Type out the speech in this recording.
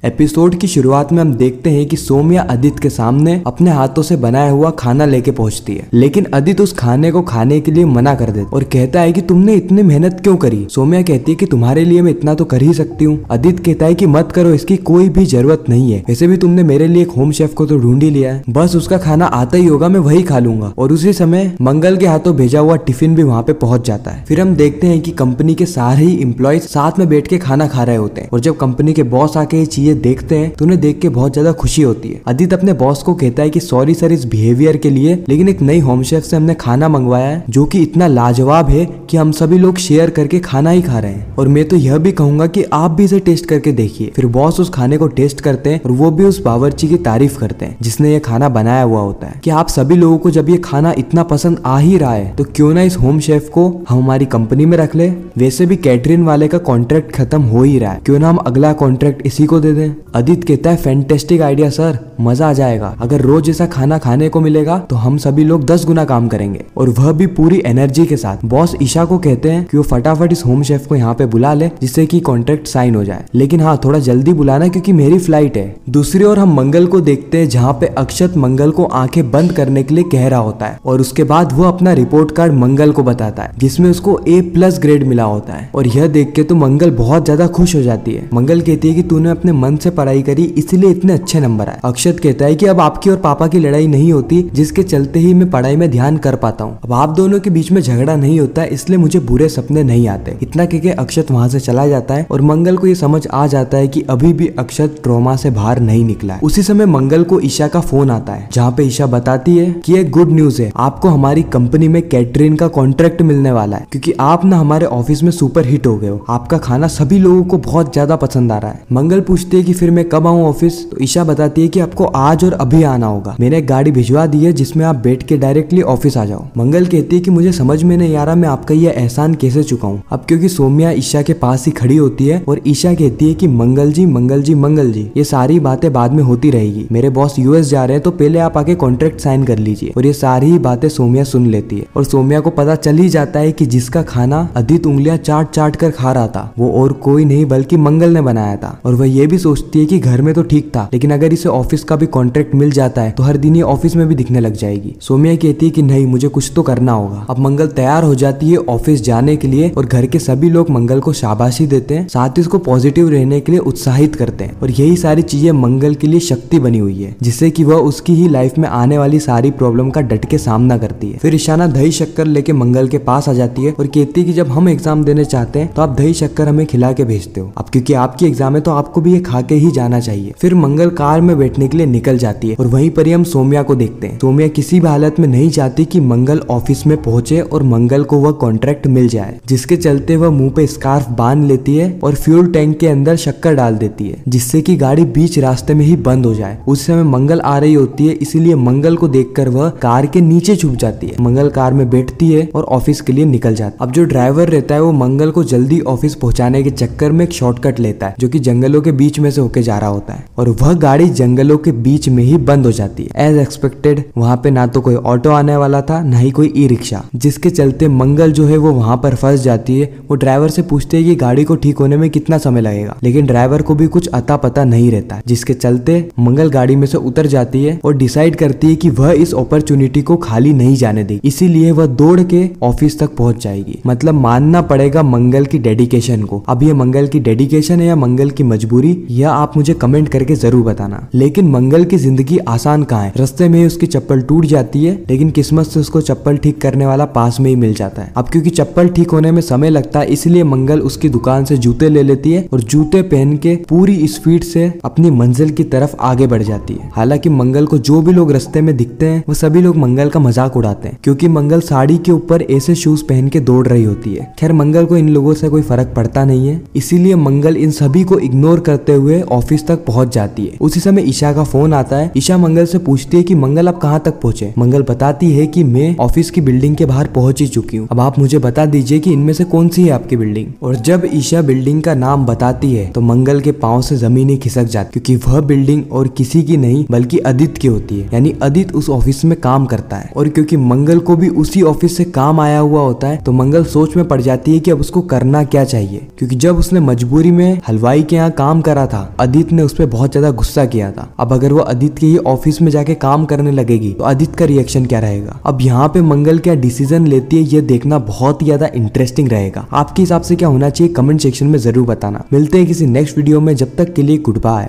Episode की शुरुआत में हम देखते हैं कि सौम्या आदित्य के सामने अपने हाथों से बनाया हुआ खाना लेके पहुंचती है, लेकिन आदित्य उस खाने को खाने के लिए मना कर देता और कहता है कि तुमने इतनी मेहनत क्यों करी। सौम्या कहती है कि तुम्हारे लिए मैं इतना तो कर ही सकती हूँ। आदित्य कहता है कि मत करो, इसकी कोई भी जरूरत नहीं है, वैसे भी तुमने मेरे लिए एक होम शेफ को तो ढूंढ ही लिया है, बस उसका खाना आता ही होगा, मैं वही खा लूंगा। और उसी समय मंगल के हाथों भेजा हुआ टिफिन भी वहाँ पे पहुंच जाता है। फिर हम देखते हैं कि कंपनी के सारे ही एम्प्लॉयज साथ में बैठ के खाना खा रहे होते हैं और जब कंपनी के बॉस आके ये चीजें देखते हैं तो उन्हें देख के बहुत ज्यादा खुशी होती है। आदित्य अपने बॉस को कहता है कि सॉरी सर इस बिहेवियर के लिए, लेकिन एक नई होम शेफ से हमने खाना मंगवाया है जो कि इतना लाजवाब है कि हम सभी लोग शेयर करके खाना ही खा रहे हैं, और मैं तो यह भी कहूंगा कि आप भी इसे टेस्ट करके देखिए। फिर बॉस उस खाने को टेस्ट करते हैं और वो भी उस बावर्ची की तारीफ करते हैं जिसने ये खाना बनाया हुआ होता है कि आप सभी लोगों को जब ये खाना इतना पसंद आ ही रहा है तो क्यों ना इस होम शेफ को हम हमारी कंपनी में रख ले। वैसे भी कैटरिंग वाले का कॉन्ट्रैक्ट खत्म हो ही रहा है, क्यों ना हम अगला कॉन्ट्रैक्ट इसी को दे दें। आदित्य कहता है फैंटेस्टिक आइडिया सर, मजा आ जाएगा, अगर रोज ऐसा खाना खाने को मिलेगा तो हम सभी लोग 10 गुना काम करेंगे, और वह भी पूरी एनर्जी के साथ। बॉस ईशा को कहते हैं कि वो फटाफट इस होम शेफ को यहाँ पे बुला ले जिससे कि कॉन्ट्रैक्ट साइन हो जाए, लेकिन हाँ थोड़ा जल्दी बुलाना क्योंकि मेरी फ्लाइट है। दूसरी ओर हम मंगल को देखते हैं जहाँ पे अक्षत मंगल को आंखें बंद करने के लिए कह रहा होता है, और उसके बाद वो अपना रिपोर्ट कार्ड मंगल को बताता है जिसमें उसको A+ ग्रेड मिला होता है, और यह देख के तो मंगल बहुत ज्यादा खुश हो जाती है। मंगल कहती है कि तूने अपने मन से पढ़ाई करी इसलिए इतने अच्छे नंबर आए। अक्षत कहता है कि अब आपकी और पापा की लड़ाई नहीं होती जिसके चलते ही मैं पढ़ाई में ध्यान कर पाता हूँ, अब आप दोनों के बीच में झगड़ा नहीं होता इसलिए मुझे बुरे सपने नहीं आते। इतना कहके अक्षत वहाँ से चला जाता है और मंगल को ये समझ आ जाता है कि अभी भी अक्षत ट्रॉमा से बाहर नहीं निकला है। उसी समय मंगल को ईशा का फोन आता है जहाँ पे ईशा बताती है कि एक गुड न्यूज है, आपको हमारी कंपनी में कैटरिंग का कॉन्ट्रैक्ट मिलने वाला है क्योंकि आप ना हमारे ऑफिस में सुपर हिट हो गए हो, आपका खाना सभी लोगों को बहुत ज्यादा पसंद आ रहा है। मंगल पूछती है कि फिर मैं कब आऊँ ऑफिस, तो ईशा बताती है कि आपको आज और अभी आना होगा, मैंने एक गाड़ी भिजवा दी है जिसमें आप बैठ के डायरेक्टली ऑफिस आ जाओ। मंगल कहती है कि मुझे समझ में नहीं आ रहा मैं आपका यह एहसान कैसे चुकाऊं। अब क्योंकि सौम्या ईशा के पास ही खड़ी होती है और ईशा कहती है कि मंगल जी मंगल जी मंगल जी, ये सारी बातें बाद में होती रहेगी, मेरे बॉस यूएस जा रहे हैं तो पहले आप आके कॉन्ट्रैक्ट साइन कर लीजिए। और ये सारी ही बातें सौम्या सुन लेती है और सौम्या को पता चल ही जाता है कि जिसका खाना आदित्य उंगलियां चाट चाट कर खा रहा था वो और कोई नहीं बल्कि मंगल ने बनाया था। और वह ये भी सोचती है कि घर में तो ठीक था, लेकिन अगर इसे ऑफिस का भी कॉन्ट्रैक्ट मिल जाता है तो हर दिन ये ऑफिस में भी दिखने लग जाएगी। सौम्या कहती है कि नहीं मुझे कुछ तो करना होगा। अब मंगल तैयार हो जाती है ऑफिस जाने के लिए और घर के सभी लोग मंगल को शाबाशी देते हैं, साथ ही उसको पॉजिटिव रहने के लिए उत्साहित करते हैं, और यही सारी चीजें मंगल के लिए शक्ति बनी हुई है जिससे कि वह उसकी ही लाइफ में आने वाली सारी प्रॉब्लम का डट के सामना करती है। फिर ईशाना दही शक्कर लेके मंगल के पास आ जाती है और कहती है कि जब हम एग्जाम देने चाहते हैं तो आप दही शक्कर हमें खिला के भेजते हो, अब क्योंकि आपकी एग्जाम है तो आपको भी ये खा के ही जाना चाहिए। फिर मंगल कार में बैठने के लिए निकल जाती है और वहीं पर ही हम सौम्या को देखते हैं। सौम्या किसी भी हालत में नहीं चाहती कि मंगल ऑफिस में पहुंचे और मंगल को वह कॉन्ट्रैक्ट मिल जाए, जिसके चलते वह मुंह पे स्कार्फ बांध लेती है और फ्यूल टैंक के अंदर शक्कर डाल देती है जिससे कि गाड़ी बीच रास्ते में ही बंद हो जाए। उस समय मंगल आ रही होती है, इसीलिए मंगल को देखकर वह कार के नीचे छुप जाती है। मंगल कार में बैठती है और ऑफिस के लिए निकल जाती है। अब जो ड्राइवर रहता है वो मंगल को जल्दी ऑफिस पहुंचाने के चक्कर में एक शॉर्टकट लेता है जो कि जंगलों के बीच में से होके जा रहा होता है, और वह गाड़ी जंगलों के बीच में ही बंद हो जाती है। एज एक्सपेक्टेड वहाँ पे ना तो कोई ऑटो आने वाला था ना ही कोई ई-रिक्शा, जिसके चलते मंगल जो है वो वहाँ पर फंस जाती है। वो ड्राइवर से पूछते है कि गाड़ी को ठीक होने में कितना समय लगेगा, लेकिन ड्राइवर को भी कुछ अता पता नहीं रहता, जिसके चलते मंगल गाड़ी में से उतर जाती है और डिसाइड करती है कि वह इस अपॉर्चुनिटी को खाली नहीं जाने देगी, इसीलिए वह दौड़ के ऑफिस तक पहुंच जाएगी। मतलब मानना पड़ेगा मंगल की डेडिकेशन को। अब ये मंगल की डेडिकेशन है या मंगल की मजबूरी, यह आप मुझे कमेंट करके जरूर बताना। लेकिन मंगल की जिंदगी आसान कहाँ है, रास्ते में उसकी चप्पल टूट जाती है, लेकिन किस्मत से उसको चप्पल ठीक करने वाला पास में ही मिल जाता है। अब क्योंकि चप्पल ठीक होने में समय लगता है इसलिए मंगल उसकी दुकान से जूते ले लेती है और जूते पहन के पूरी स्पीड से अपनी मंजिल की तरफ आगे बढ़ जाती है। हालांकि मंगल को जो भी लोग रास्ते में दिखते हैं वो सभी लोग मंगल का मजाक उड़ाते हैं क्योंकि मंगल साड़ी के ऊपर ऐसे शूज पहन के दौड़ रही होती है। खैर मंगल को इन लोगों से कोई फर्क पड़ता नहीं है, इसीलिए मंगल इन सभी को इग्नोर करते हुए ऑफिस तक पहुंच जाती है। उसी समय ईशा का फोन आता है। ईशा मंगल से पूछती है कि मंगल आप कहाँ तक पहुंचे। मंगल बताती है कि मैं ऑफिस की बिल्डिंग के बाहर पहुंच ही चुकी हूँ, अब आप मुझे बता दीजिए कि इनमें से कौन सी है आपकी बिल्डिंग। और जब ईशा बिल्डिंग का नाम बताती है तो मंगल के पांव से जमीन ही खिसक जाती, क्योंकि वह बिल्डिंग और किसी की नहीं बल्कि आदित्य की होती है, यानी आदित्य उस ऑफिस में काम करता है। और क्योंकि मंगल को भी उसी ऑफिस से काम आया हुआ होता है तो मंगल सोच में पड़ जाती है कि अब उसको करना क्या चाहिए, क्योंकि जब उसने मजबूरी में हलवाई के यहाँ काम करा था, अदित ने उस पर बहुत ज्यादा गुस्सा किया था। अब अगर वो अदित के ही ऑफिस में जाके काम करने लगेगी तो अदित का रिएक्शन क्या रहेगा। अब यहाँ पे मंगल क्या डिसीजन लेती है ये देखना बहुत ही ज्यादा इंटरेस्टिंग रहेगा। आपके हिसाब से क्या होना चाहिए कमेंट सेक्शन में जरूर बताना। मिलते हैं किसी नेक्स्ट वीडियो में, जब तक के लिए गुड बाय।